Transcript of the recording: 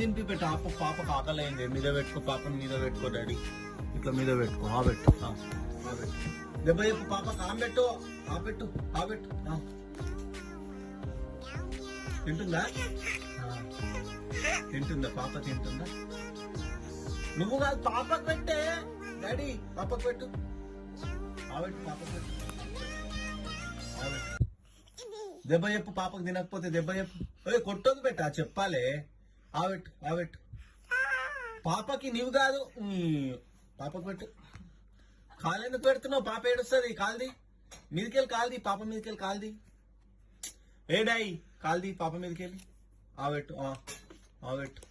దింపి పెట్టు పాప ఆకలైంది. మీద పెట్టుకో, పాపని మీద పెట్టుకో డాడీ. ఇట్లా మీద పెట్టుకో. ఆ పెట్టు, ఆ పెట్టు. దెబ్బ చెప్పు పాపకు. పెట్టు, ఆ పెట్టు, ఆ పెట్టు. తింటుందా? తింటుందా పాప? తింటుందా? నువ్వు కాదు, పాపకు పెట్టే డాడీ. పాపకు పెట్టు, ఆ పెట్టు, పాపకు పెట్టు. దెబ్బ చెప్పు పాపకు. తినకపోతే దెబ్బ చెప్పు. కొట్టొద్దు పెట్టా, చెప్పాలే. ఆవెట్టు, ఆవెట్టు. పాపకి నీవు కాదు, పాపకు పెట్టు. కాలు ఎందుకు పెడుతున్నావు? పాప ఏడుస్తుంది. కాల్ది మీదకెళ్ళి, కాల్ది పాప మీదకెళ్ళి, కాల్ది. ఏడాయి కాల్ది పాప మీదకెళ్ళి. ఆవెట్టు, ఆవెట్టు.